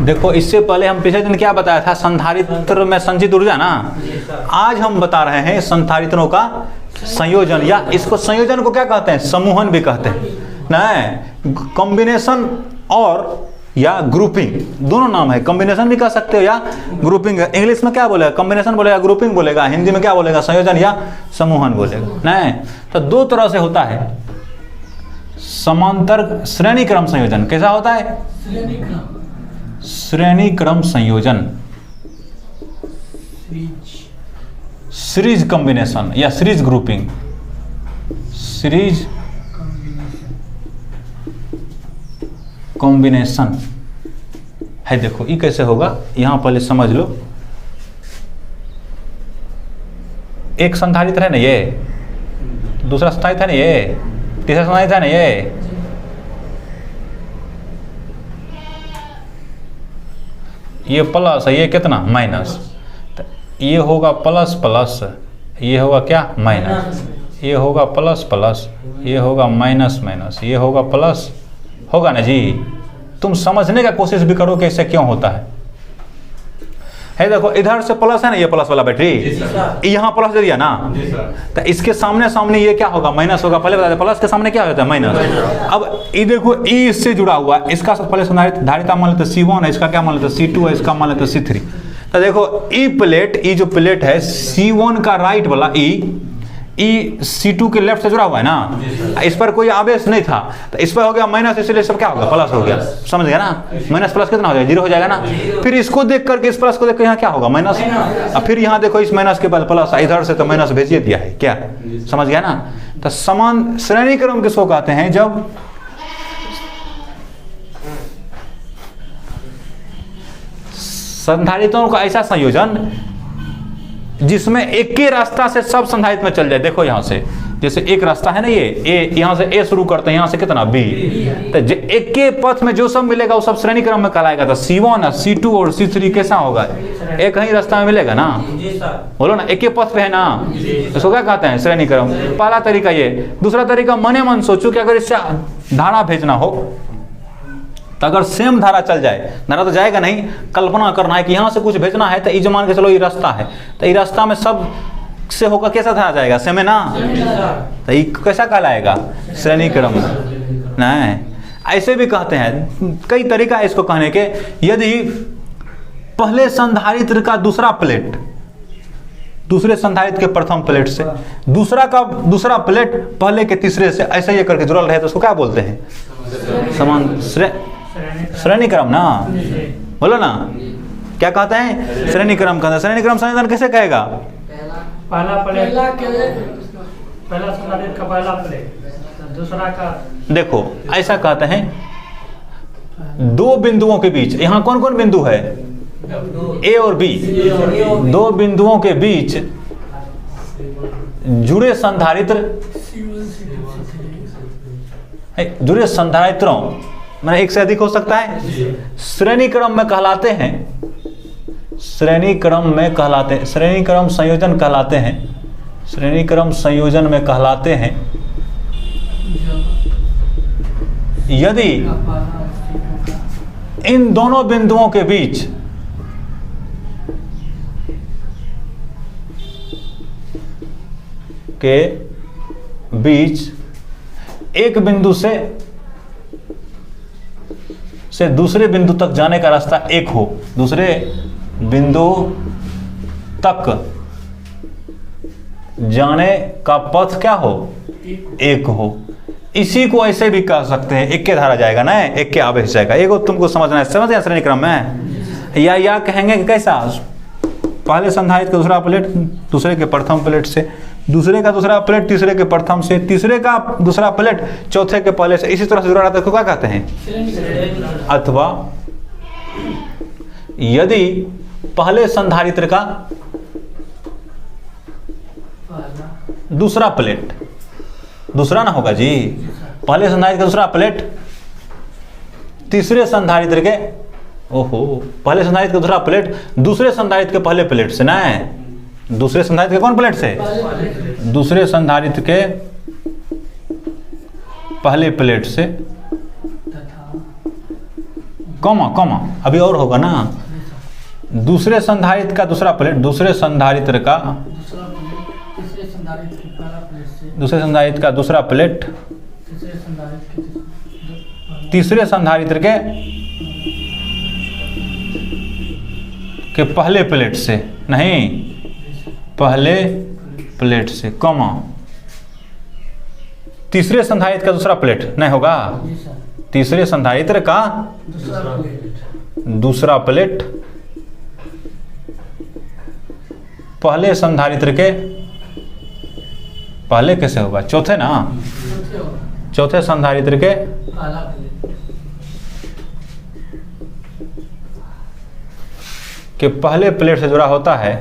देखो इससे पहले हम पिछले दिन क्या बताया था, संधारित्र में संचित ऊर्जा ना। आज हम बता रहे हैं संधारित्रों का संयोजन, या इसको संयोजन को क्या कहते हैं, समूहन भी कहते हैं ना। कॉम्बिनेशन और या ग्रुपिंग दोनों नाम है, कॉम्बिनेशन भी कह सकते हो या ग्रुपिंग। इंग्लिश में क्या बोलेगा, कॉम्बिनेशन बोलेगा, ग्रुपिंग बोलेगा, हिंदी में क्या बोलेगा, संयोजन या समूहन बोलेगा नहीं। तो दो तरह से होता है समांतर श्रेणी क्रम संयोजन। कैसा होता है, श्रेणी क्रम संयोजन, सीरीज कॉम्बिनेशन या सीरीज ग्रुपिंग, सीरीज कॉम्बिनेशन है। देखो ये कैसे होगा, यहां पहले समझ लो। एक संधारित्र है ना ये, दूसरा संधारित्र है ना ये, तीसरा संधारित्र है ना ये प्लस है, ये कितना माइनस, तो ये होगा प्लस प्लस, ये होगा क्या माइनस, ये होगा प्लस प्लस, ये होगा माइनस माइनस, ये होगा प्लस, होगा ना जी। तुम समझने का कोशिश भी करो कि ऐसे क्यों होता है। देखो इधर से प्लस है ना, ये प्लस वाला बैटरी, यहाँ प्लस दे दिया ना, तो इसके सामने सामने ये क्या होगा, माइनस होगा। पहले बता दे प्लस के सामने क्या होता है, माइनस। अब ये देखो ई इससे जुड़ा हुआ है, इसका पहले धारिता मान लेते C1 है, इसका क्या मान लेते C2 है, इसका मान लेते C3। तो देखो ई प्लेट, ई जो प्लेट है C1 का राइट वाला ई C2 के लेफ्ट से जुड़ा हुआ है ना, इस पर कोई आवेश नहीं था, तो इस पर हो गया माइनस, इसलिए सब क्या होगा, प्लस हो गया। समझ गया ना, माइनस प्लस कितना हो जाएगा, 0 हो जाएगा ना। फिर इसको देख करके इस प्लस को देख कर यहाँ क्या होगा, माइनस। अब फिर यहाँ देखो इस माइनस के बाद प्लस, इधर से तो माइनस भेजिए दिया है क्या, समझ गया ना। तो समान श्रेणी क्रम किसको कहते हैं, जब संधारित्रों का ऐसा संयोजन जिसमें एक ही रास्ता से सब संधारित्र में चल जाए। देखो यहाँ से जैसे एक रास्ता है ना, ये ए, यहाँ से ए शुरू करते हैं, यहाँ से कितना बी, तो एक के पथ में जो सब मिलेगा वो सब श्रेणी क्रम में कहलाएगा। तो C1 C2 और C3 कैसा होगा, एक ही रास्ता में मिलेगा ना, बोलो ना, एक के पथ पे है ना, इसको क्या कहते हैं, श्रेणी क्रम। पहला तरीका ये। दूसरा तरीका, मने मन सोचो कि अगर इससे धारा भेजना हो तो अगर सेम धारा चल जाए, धारा तो जाएगा नहीं, कल्पना करना है कि यहाँ से कुछ भेजना है, तो ये जो मान के चलो ये रास्ता है, तो ये रास्ता में सब से होकर कैसा धारा जाएगा, सेम है ना, तो ये कैसा कहलाएगा, श्रेणी क्रम। नहीं, ऐसे भी कहते हैं, कई तरीका है इसको कहने के। यदि पहले संधारित्र का दूसरा प्लेट दूसरे संधारित्र के प्रथम प्लेट से, दूसरा का दूसरा प्लेट पहले के तीसरे से, ऐसे ये करके जुड़ल रहे तो उसको क्या बोलते हैं, समान श्रेणी क्रम ना, बोलो ना, क्या कहते हैं, श्रेणी क्रम कहते हैं। श्रेणी क्रम संयोजन कैसे कहेगा, पहला प्लेट, पहला संधारित्र का पहला प्लेट, दूसरा का। देखो ऐसा कहते हैं, दो बिंदुओं के बीच, यहाँ कौन कौन बिंदु है, ए और बी, दो बिंदुओं के बीच जुड़े संधारित्रों मैंने एक से अधिक हो सकता है, श्रेणी क्रम में कहलाते हैं, श्रेणी क्रम में कहलाते हैं, श्रेणी क्रम संयोजन कहलाते हैं, श्रेणी क्रम संयोजन में कहलाते हैं। यदि इन दोनों बिंदुओं के बीच एक बिंदु से दूसरे बिंदु तक जाने का रास्ता एक हो, दूसरे बिंदु तक जाने का पथ क्या हो, एक हो। इसी को ऐसे भी कह सकते हैं, एक के धारा जाएगा ना, एक के आवेश जाएगा। एक तुमको समझना है, समझ श्रेणी क्रम में। या कहेंगे कि कैसा, पहले संधारित्र का दूसरा प्लेट दूसरे के प्रथम प्लेट से, दूसरे का दूसरा प्लेट तीसरे के प्रथम से, तीसरे का दूसरा प्लेट चौथे के पहले से, इसी तरह से जुड़ा रहता है, क्या कहते हैं। अथवा यदि पहले संधारित्र का दूसरा प्लेट, दूसरा ना होगा जी, पहले संधारित्र का दूसरा प्लेट तीसरे संधारित्र के, पहले संधारित्र का दूसरा प्लेट दूसरे संधारित्र के पहले प्लेट से ना है, दूसरे संधारित्र के कौन प्लेट से, दूसरे संधारित्र के पहले प्लेट से कॉमा कॉमा अभी और होगा ना, दूसरे संधारित्र का दूसरा प्लेट, दूसरे संधारित्र का दूसरा प्लेट तीसरे संधारित्र के पहला प्लेट से दूसरे संधारित्र का दूसरा प्लेट तीसरे संधारित्र के तीसरे संधारित्र के पहले प्लेट से, नहीं पहले प्लेट से, कॉमा तीसरे संधारित्र का दूसरा प्लेट नहीं होगा, जी सर, तीसरे संधारित्र का दूसरा प्लेट दूसरा प्लेट पहले संधारित्र के पहले कैसे होगा, चौथे ना, चौथे होगा चौथे संधारित्र के पहला प्लेट के पहले प्लेट से जुड़ा होता है,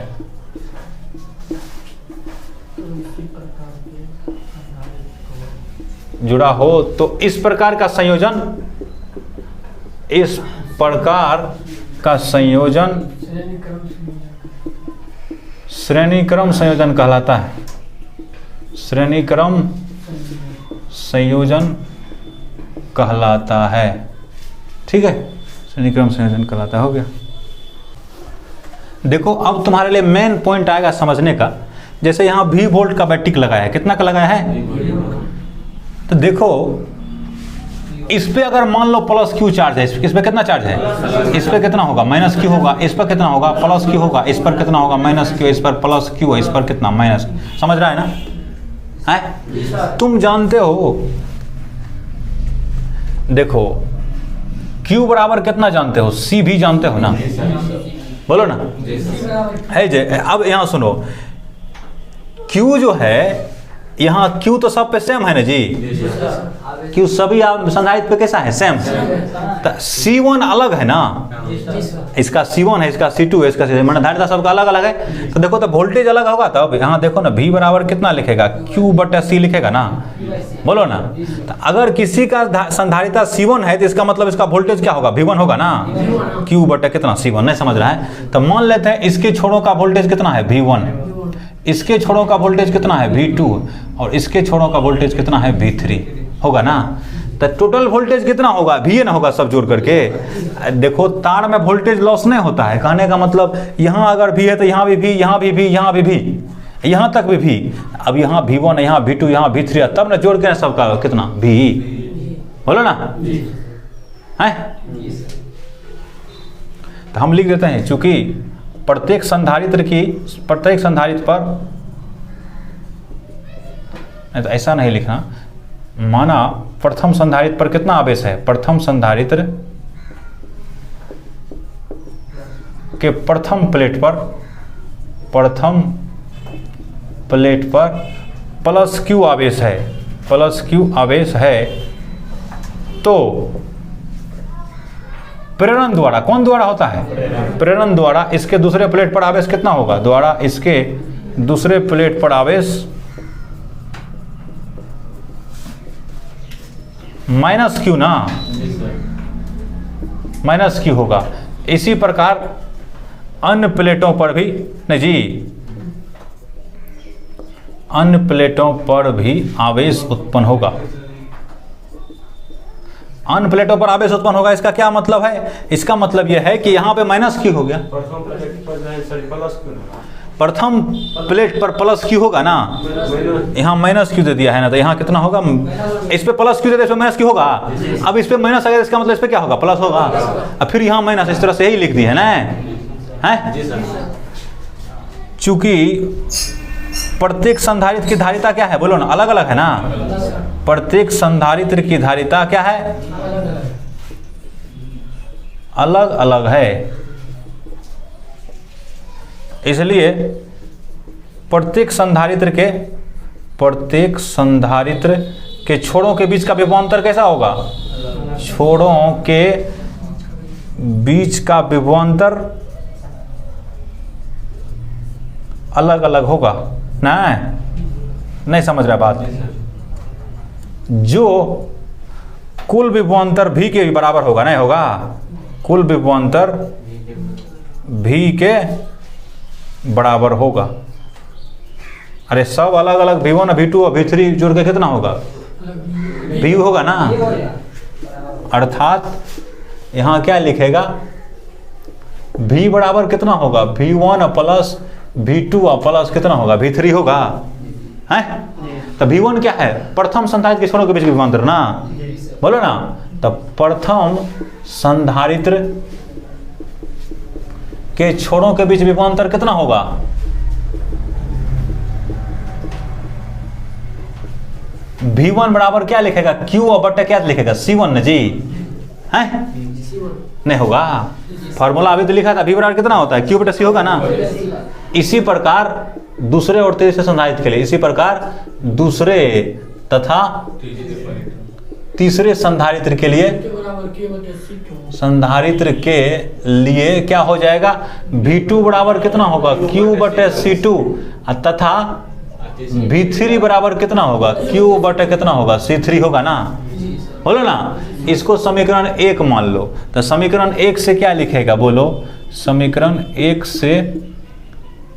तो इसी प्रकार के संधारित्र जुड़ा हो तो इस प्रकार का संयोजन, इस प्रकार का संयोजन श्रेणी क्रम श्रेणी क्रम संयोजन संयोजन कहलाता है, श्रेणी क्रम संयोजन कहलाता है। ठीक है, श्रेणी क्रम संयोजन कहलाता है। हो गया। देखो अब तुम्हारे लिए मेन पॉइंट आएगा समझने का, जैसे यहाँ V वोल्ट का बैटिक लगाया है, कितना का लगाया है, तो देखो इस पे अगर मान लो प्लस क्यू चार्ज है, इस पे कितना चार्ज है, इस पे कितना होगा माइनस क्यू होगा, इस पर कितना होगा प्लस क्यू होगा, इस पर कितना होगा माइनस क्यू, इस पर प्लस क्यू है, इस पर कितना माइनस, समझ रहा है ना, है तुम जानते हो। देखो Q बराबर कितना जानते हो, C भी जानते हो ना, बोलो ना, है जे। अब यहाँ सुनो, Q जो है यहाँ Q तो सब पे सेम है ना जी, Q सभी संधारित्र पे कैसा है, सेम। तो C1 अलग है ना, इसका C1 है, इसका C2 है, इसका C, धारिता सबका अलग अलग है। तो देखो तो वोल्टेज अलग होगा, तब यहाँ देखो ना V बराबर कितना लिखेगा, Q/C लिखेगा ना, बोलो ना। तो अगर किसी का संधारिता C1 है तो इसका मतलब इसका वोल्टेज क्या होगा, V1 होगा ना, Q/कितना C1, नहीं समझ रहा है। तो मान लेते हैं इसके छोरों का वोल्टेज कितना है, V1, इसके छोरों का वोल्टेज कितना है, V2, और इसके छोरों का वोल्टेज कितना है, V3 होगा ना। तो टोटल वोल्टेज कितना होगा, VN होगा सब जोड़ करके। देखो तार में वोल्टेज लॉस नहीं होता है, कहने का मतलब यहाँ अगर V है तो यहाँ भी V, यहाँ भी V, यहाँ भी V, यहाँ तक भी V। अब यहाँ V1 है, यहाँ V2, यहाँ V3 है, तब ना जोड़ के सबका कितना V, बोलो ना, है। तो हम लिख देते हैं, चूंकि प्रत्येक संधारित्र पर, नहीं तो ऐसा नहीं लिखना, माना प्रथम संधारित्र पर कितना आवेश है, प्रथम संधारित्र के प्रथम प्लेट पर प्लस क्यू आवेश है, प्लस क्यू आवेश है, तो प्रेरण द्वारा, कौन द्वारा होता है, प्रेरण द्वारा इसके दूसरे प्लेट पर आवेश कितना होगा, द्वारा इसके दूसरे प्लेट पर आवेश माइनस क्यू ना, माइनस क्यू होगा। इसी प्रकार अन्य प्लेटों पर भी, नहीं जी, अन्य प्लेटों पर भी आवेश उत्पन्न होगा, अन्य प्लेटों पर आवेश उत्पन्न होगा। इसका क्या मतलब है, इसका मतलब यह है कि यहाँ पे माइनस क्यू हो गया, प्रथम प्लेट पर प्लस क्यू होगा ना, यहाँ माइनस क्यू दे दिया है ना, तो यहाँ कितना होगा, इस पे प्लस क्यू दे दिया, इस पे माइनस क्यू होगा। अब इस पे माइनस अगर, इसका मतलब इस पे क्या होगा, प्लस होगा, अब फिर यहाँ माइनस, इस तरह से यही लिख दी है ना, है। चूंकि प्रत्येक संधारित्र की धारिता क्या है, बोलो ना, अलग अलग है ना, प्रत्येक संधारित्र की धारिता क्या है, अलग अलग है। इसलिए प्रत्येक संधारित्र के छोरों के बीच का विभवांतर कैसा होगा, छोरों के बीच का विभवांतर अलग अलग होगा ना, नहीं समझ रहा बात। जो कुल विभवांतर V के बराबर होगा, नहीं होगा, कुल विभवांतर V के बराबर होगा। अरे सब अलग अलग V1 V2 और V3 जोड़ के कितना होगा, V होगा ना। अर्थात यहाँ क्या लिखेगा, V बराबर कितना होगा, V1 प्लस V2 प्लस कितना होगा, V3 होगा, है? तो V1 क्या है, प्रथम संधारित्र के छोरों के बीच की विभवांतर ना, बोलो ना। तब प्रथम संधारित्र के छोरों के बीच विभवांतर कितना होगा, V1 बराबर क्या लिखेगा, Q बटे क्या लिखेगा, C1 ना जी, है? नहीं होगा, फॉर्मूला अभी तो लिखा था, V बराबर कितना होता है, Q बटे C होगा ना। इसी प्रकार दूसरे और तीसरे संधारित्र के लिए, इसी प्रकार दूसरे तथा तीसरे संधारित्र के लिए, संधारित्र के लिए क्या हो जाएगा, V2 बराबर कितना होगा, Q बटे C2 तथा V3 बराबर कितना होगा, Q बटे कितना होगा, C3 होगा ना, बोलो ना। इसको समीकरण 1 मान लो, तो समीकरण 1 से क्या लिखेगा, बोलो, समीकरण 1 से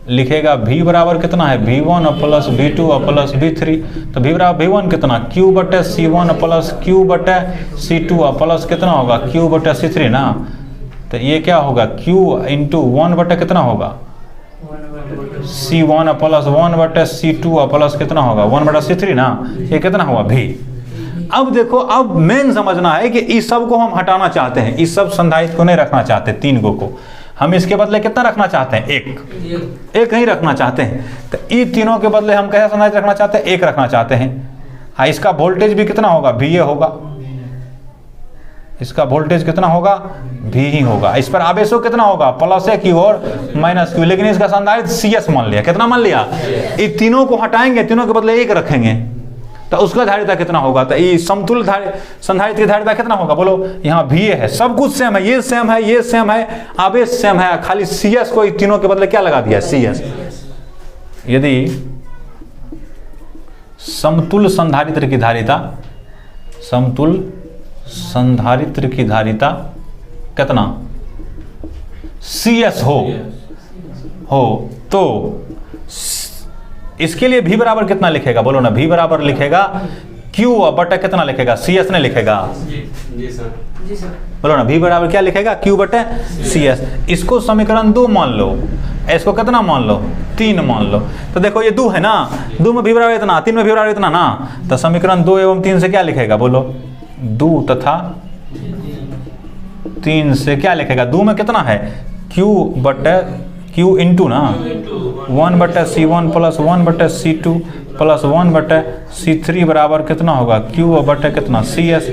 लिखेगा V बराबर कितना है, V1 plus V2 plus V3, तो V बराबर V1 कितना, Q बटे C1 प्लस Q बटे C2 प्लस कितना होगा, Q बटे C3 ना। तो ये क्या होगा, Q इंटू 1 बटे कितना होगा, C1 प्लस 1 बटे C2 प्लस कितना होगा, 1 बटा C3 ना। ये कितना हुआ, V। अब देखो, अब मेन समझना है कि इस सब को हम हटाना चाहते हैं, इस सब संधारित्र को नहीं रखना चाहते, 3 को हम इसके बदले कितना रखना चाहते हैं, एक ही रखना चाहते हैं। तो ये तीनों के बदले हम कैसा संधारित्र रखना चाहते हैं, 1 रखना चाहते हैं। हाँ, इसका वोल्टेज भी कितना होगा, VA होगा, इसका वोल्टेज कितना होगा, V ही होगा। इस पर आवेशो कितना होगा, प्लस है Q और माइनस Q, लेकिन इसका संधारित्र CS मान लिया, कितना मान लिया, ये तीनों को हटाएंगे, तीनों के बदले 1 रखेंगे, तो उसका धारिता कितना होगा, तो ये समतुल्य संधारित्र की धारिता कितना होगा, बोलो। यहाँ VA है, सब कुछ सेम है, ये सेम है, ये सेम है, आवेश सेम है, खाली CS को तीनों के बदले क्या लगा दिया, CS। यदि समतुल्य संधारित्र की धारिता, समतुल्य संधारित्र की धारिता कितना, CS हो तो इसके लिए V बराबर कितना लिखेगा, बोलो ना। V बराबर लिखेगा Q बटा कितना लिखेगा, CS ने लिखेगा, जी सर, बोलो ना। V बराबर क्या लिखेगा, Q बटे CS। इसको समीकरण 2 मान लो, इसको कितना मान लो, 3 मान लो। तो देखो ये 2 है ना, 2 में V बराबर इतना, 3 में V बराबर इतना ना। तो समीकरण 2 एवं 3 से क्या लिखेगा, बोलो। 2 तथा 3 से क्या लिखेगा, 2 में कितना है, Q बटे Q इंटू ना 1 बटे C1 प्लस 1 बटे C2 प्लस 1 बटे C3 बराबर कितना होगा, Q बटे कितना, CS।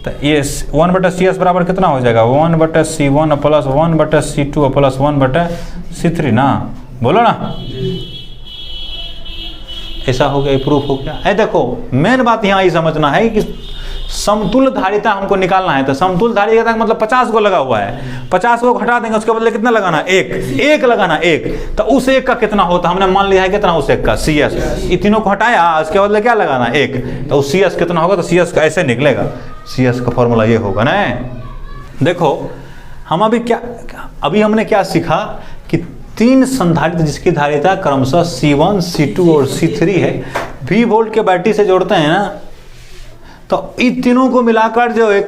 तो ये 1 बटे CS बराबर कितना हो जाएगा, 1 बटे C1 प्लस 1 बटे C2 प्लस 1 बटे C3 ना, बोलो ना। ऐसा हो गया, प्रूफ हो गया। देखो मेन बात यहाँ ये समझना है कि समतुल्य धारिता हमको निकालना है। तो समतुल्य धारिता का मतलब 50 को लगा हुआ है, 50 को हटा देंगे, उसके बदले कितना लगाना, एक लगाना, एक। तो उस एक का कितना होता, हमने मान लिया है कितना, उस एक का CS। इन तीनों को हटाया, उसके बदले क्या लगाना, एक। तो उस CS कितना होगा, तो CS का ऐसे निकलेगा, CS का फॉर्मूला ये होगा ना। देखो हम अभी हमने क्या सीखा कि 3 संधारित्र जिसकी धारिता क्रमशः C1, C2 और C3 है, V वोल्ट के बैटरी से जोड़ते हैं ना, तो इन तीनों को मिलाकर जो एक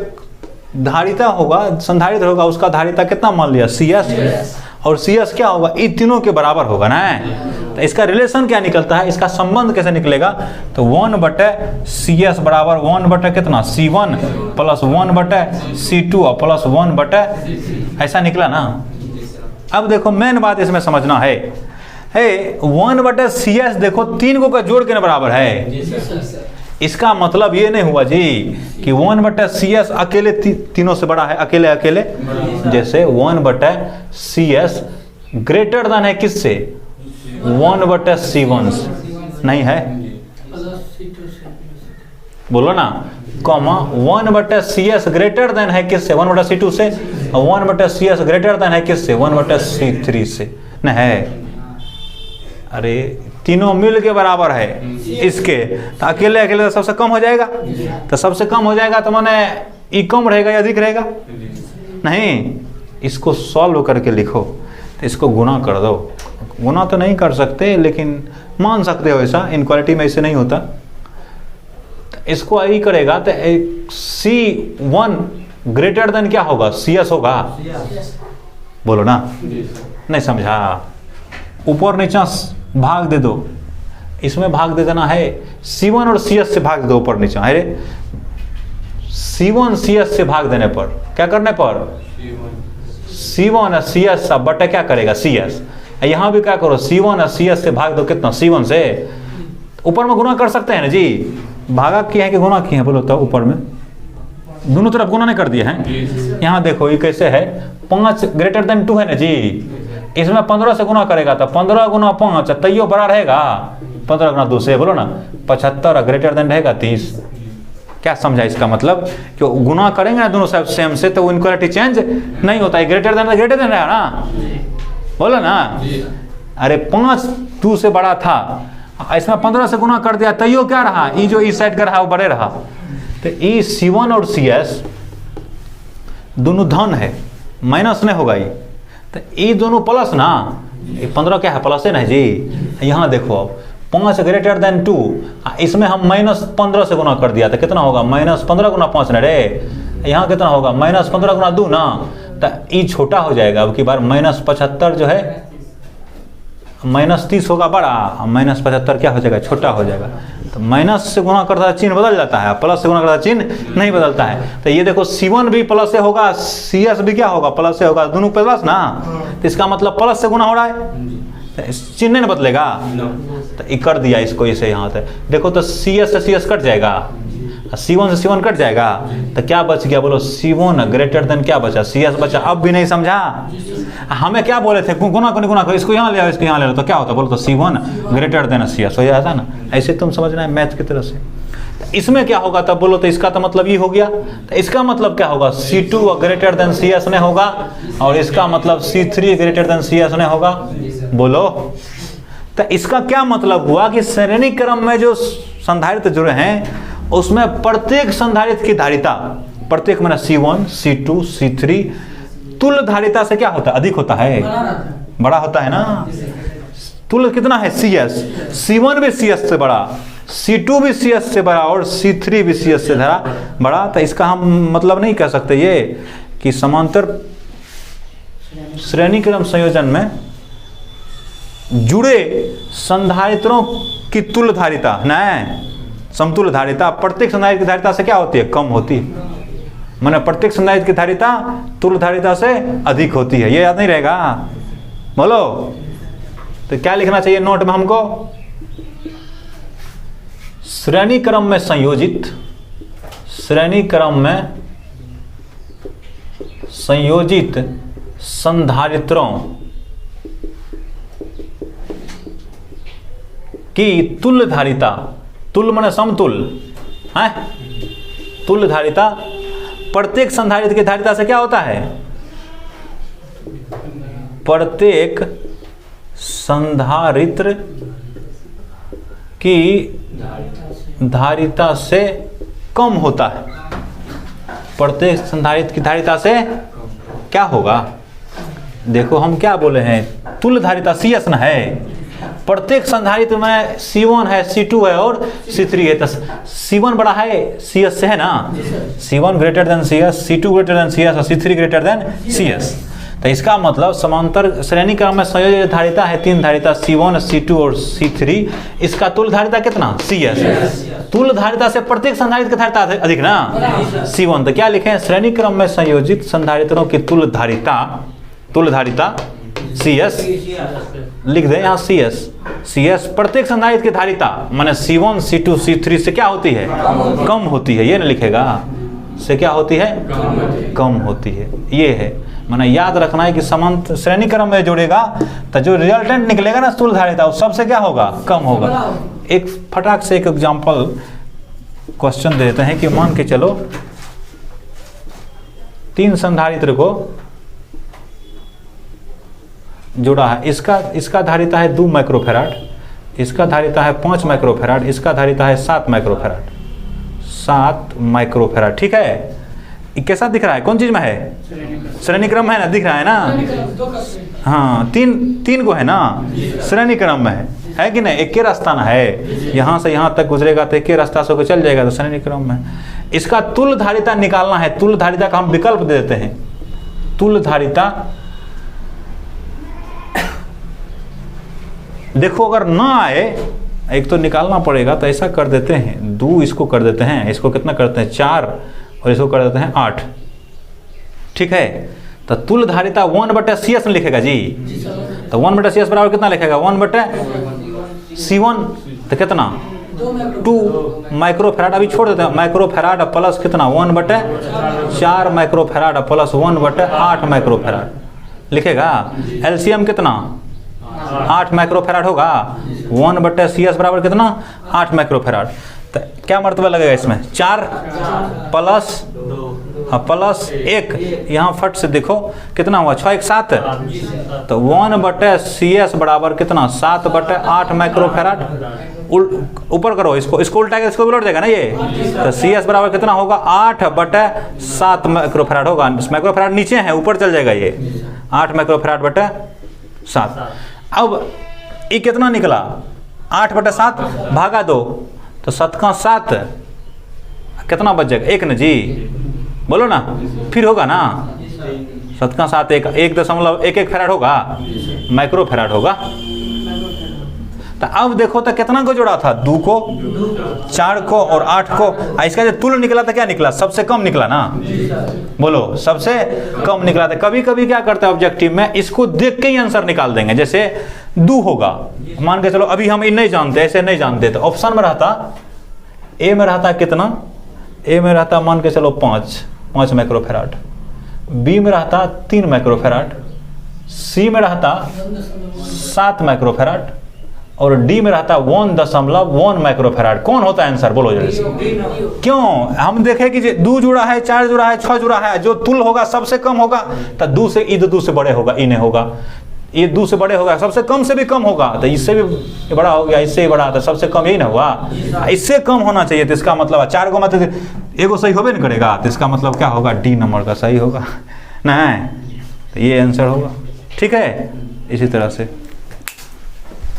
धारिता होगा, संधारित्र होगा, उसका धारिता कितना मान लिया, CS। और CS क्या होगा, इन तीनों के बराबर होगा ना। तो इसका रिलेशन क्या निकलता है, इसका संबंध कैसे निकलेगा, तो 1 बटे CS बराबर 1 बटे कितना, C1 प्लस 1 बटे C2 प्लस 1 बटे, ऐसा निकला ना। अब देखो मेन बात इसमें समझना है, 1 बटे CS देखो 3 को का जोड़ के बराबर है। इसका मतलब ये नहीं हुआ जी कि 1 बटे CS अकेले तीनों से बड़ा है, अकेले जैसे 1 बटे CS ग्रेटर देन है किससे, 1 बटे C1 नहीं है, बोलो ना, कॉमा 1 बटे CS ग्रेटर देन है किससे, 1 बटे C2 से, और 1 बटे CS ग्रेटर देन है किससे, 1 बटे C3 से नहीं है। अरे तीनों मिल के बराबर है इसके, तो अकेले तो सबसे कम हो जाएगा, तो सबसे कम हो जाएगा तो माने ये कम रहेगा या अधिक रहेगा, नहीं। इसको सॉल्व करके लिखो, तो इसको गुना कर दो, गुना तो नहीं कर सकते लेकिन मान सकते हो, ऐसा इनक्वालिटी में ऐसे नहीं होता। तो इसको यही करेगा तो C1 ग्रेटर देन क्या होगा, CS होगा। बोलो ना, नहीं समझा। ऊपर नीचा भाग दे दो, इसमें भाग दे देना है, C1 और CS से भाग दे दो ऊपर नीचा। अरे C1 CS से भाग देने पर क्या करने पर, C1 और CS सब बटे क्या करेगा, CS। यहाँ भी क्या करो, C1 और CS से भाग दो कितना, C1 से। ऊपर में गुना कर सकते हैं ना जी, भागा किए हैं कि गुना किए हैं, बोलो तो ऊपर में दोनों तरफ गुना नहीं कर दिए हैं। यहाँ देखो ये कैसे है, 5 ग्रेटर देन 2 है ना जी, इसमें 15 से गुना करेगा तो 15 गुना 5 तैयो बड़ा रहेगा 15 गुना 2 से, बोलो ना 75, ग्रेटर देन रहेगा 30। क्या समझा इसका मतलब, कि गुना करेंगे ना दोनों साइड सेम से तो इनक्वालिटी चेंज नहीं होता है, ग्रेटर देन रहेगा ना, बोलो ना। अरे 5 2 से बड़ा था, इसमें 15 से गुना कर दिया तैयो क्या रहा, ये जो इस साइड का रहा वो बड़े रहा। तो ये C1 और CS दोनों धन है, माइनस नहीं होगा ये, तो ये दोनों प्लस ना, ये 15 क्या है, प्लस है ना जी। यहाँ देखो अब 5 ग्रेटर देन 2, इसमें हम -15 से गुना कर दिया तो कितना होगा, -15 गुना 5 ना रे, यहाँ कितना होगा -15 गुना 2 ना, तो ये छोटा हो जाएगा। अब की बार -75 जो है -30 होगा बड़ा, -75 क्या हो जाएगा, छोटा हो जाएगा। तो माइनस से गुना करता है चिन्ह बदल जाता है, प्लस से गुना करता है चिन्ह नहीं बदलता है। तो ये देखो C1 भी प्लस से होगा, CS भी क्या होगा, प्लस से होगा, दोनों प्लस ना, तो इसका मतलब प्लस से गुना हो रहा है, चिन्ह नहीं बदलेगा। तो ये कर दिया इसको इसे यहाँ से, देखो तो CS से CS कट जाएगा, C1 से C1 कट जाएगा, तो क्या बच गया, बोलो C1 ग्रेटर देन क्या बचा, CS बचा। अब भी नहीं समझा, हमें क्या बोले थे, गुना को गुना करो, इसको यहाँ ले आओ, इसको यहाँ ले लो, तो क्या होता, बोलो तो C1 ग्रेटर देन CS हो जाता ना। ऐसे तुम समझना है मैथ की तरह से। इसमें क्या होगा तब बोलो, तो इसका तो मतलब ये हो गया, तो इसका मतलब क्या होगा, C2 ग्रेटर देन CS नहीं होगा, और इसका मतलब C3 ग्रेटर देन CS नहीं होगा, बोलो। तो इसका क्या मतलब हुआ कि श्रेणी क्रम में जो संधारित्र जुड़े हैं उसमें प्रत्येक संधारित्र की धारिता, प्रत्येक माना C1 C2 C3 तुल्य धारिता से क्या होता है, अधिक होता है, बड़ा होता है ना। तुल्य कितना है, CS, C1 भी CS से बड़ा, C2 भी CS से बड़ा, और C3 भी CS से बड़ा। तो इसका हम मतलब नहीं कह सकते ये कि समांतर श्रेणी क्रम संयोजन में जुड़े संधारित्रों की तुल्य धारिता नहीं, समतुल्य धारिता प्रत्येक संधारित्र की धारिता से क्या होती है, कम होती है। माने प्रत्येक संधारित्र की धारिता तुल्य धारिता से अधिक होती है, ये याद नहीं रहेगा, बोलो। तो क्या लिखना चाहिए नोट में हमको, श्रेणी क्रम में संयोजित, श्रेणी क्रम में संयोजित संधारित्रों की तुल्य धारिता, तुल्य माने समतुल्य है, तुल्य धारिता प्रत्येक संधारित्र की धारिता से क्या होता है, प्रत्येक संधारित्र की धारिता से कम होता है, प्रत्येक संधारित्र की धारिता से क्या होगा। देखो हम क्या बोले हैं, तुल्य धारिता CS न है, प्रत्येक संधारित्र में C1 है C2 है और C3 है, तो C1 बड़ा है CS से है ना, C1 greater than CS, C2 greater than CS और C3 ग्रेटर देन CS। तो इसका मतलब समांतर श्रेणी क्रम में संयोजित धारिता है 3 धारिता C1 C2 और C3, इसका तुल्य धारिता कितना CS। तुल्य धारिता से प्रत्येक संधारित्र की धारिता अधिक ना C1, तो क्या लिखें, श्रेणी क्रम में संयोजित संधारित्रों की तुल्य धारिता CS लिख दें यहाँ CS प्रत्येक संधारित्र की धारिता माने C1 C2 C3 से क्या होती है, कम होती है, ये ना लिखेगा, से क्या होती है, कम होती है, ये है। माने याद रखना है कि समांतर श्रेणी क्रम में जोड़ेगा तो जो रिजल्टेंट निकलेगा ना तुल्य धारिता वो सबसे क्या होगा, कम होगा। एक फटाक से एक एग्जांपल क्वेश्चन देते हैं कि मान के चलो 3 संधारित्र को जुड़ा है, इसका धारिता है 2 माइक्रोफेराड, इसका धारिता है 5 माइक्रोफेराड, इसका धारिता है 7 माइक्रोफेराड, ठीक है। ये कैसा दिख रहा है, कौन चीज में है, श्रेणी क्रम है ना, दिख रहा है ना, हाँ 3 को है ना, श्रेणी क्रम में है कि नहीं, एक ही रास्ता ना है, यहाँ से यहाँ तक गुजरेगा तो एक ही रास्ता से चल जाएगा, तो श्रेणी क्रम में इसका तुल्य धारिता निकालना है। तुल्य धारिता का हम विकल्प दे देते हैं। तुल्य धारिता देखो अगर ना आए, एक तो निकालना पड़ेगा, तो ऐसा कर देते हैं, 2 इसको कर देते हैं, इसको कितना करते हैं 4 और इसको कर देते हैं 8, ठीक है। तो तुल्य धारिता 1/CS में लिखेगा जी, तो 1/CS बराबर कितना लिखेगा 1/C1, तो कितना 2 माइक्रोफैराड। अभी छोड़ देते हैं, माइक्रोफैराड प्लस कितना 1/4 माइक्रोफैराड प्लस 1/8 माइक्रोफैराड लिखेगा। एलसीएम कितना 8 माइक्रोफैराड होगा। 1/CS बराबर कितना 8 माइक्रोफैराड। तो क्या मर्तबा लगेगा इसमें 4 प्लस 1, यहाँ फट से देखो कितना हुआ 6 1 7, तो 1/CS बराबर कितना 7/8 माइक्रोफैराड। ऊपर करो इसको उल्टा के इसको उलट जाएगा ना ये, तो CS बराबर कितना होगा 8/7 माइक्रोफैराड होगा। माइक्रोफैराड नीचे है, ऊपर चल जाएगा ये 8 माइक्रोफैराड/7। अब ये कितना निकला 8/7 भागा 2, तो 7 का 7 कितना बच जाएगा 1 ना जी, बोलो ना, फिर होगा ना 7 का 7 1.11 फैराड होगा, माइक्रोफैराड होगा। तो अब देखो तो कितना को जोड़ा था 2 को 4 को और 8 को। इसका जो तुल्य निकला था क्या निकला, सबसे कम निकला ना, बोलो सबसे कम निकला था। कभी कभी क्या करते हैं ऑब्जेक्टिव में, इसको देख के ही आंसर निकाल देंगे। जैसे 2 होगा, मान के चलो अभी हम नहीं जानते, ऐसे नहीं जानते, तो ऑप्शन में रहता ए में रहता कितना, ए में रहता मान के चलो 5 माइक्रोफैराड, बी में रहता 3 माइक्रोफैराड, सी में रहता 7 माइक्रोफैराड और डी में रहता 1.1 माइक्रोफैराड। कौन होता है आंसर, बोलो जल्दी से। क्यों, हम देखें कि 2 जुड़ा है, 4 जुड़ा है, 6 जुड़ा है, जो तुल होगा सबसे कम होगा, तो 2 से 2 से बड़े होगा, इन्हें होगा, ये 2 से बड़े होगा, सबसे कम से भी कम होगा, तो इससे भी बड़ा हो गया, इससे ही बड़ा, तो सबसे कम यही ना हुआ, इससे कम होना चाहिए। तो इसका मतलब 4 को मतलब एगो सही होबे नहीं करेगा, तो इसका मतलब क्या होगा डी नंबर का सही होगा, नहीं, तो ये आंसर होगा, ठीक है। इसी तरह से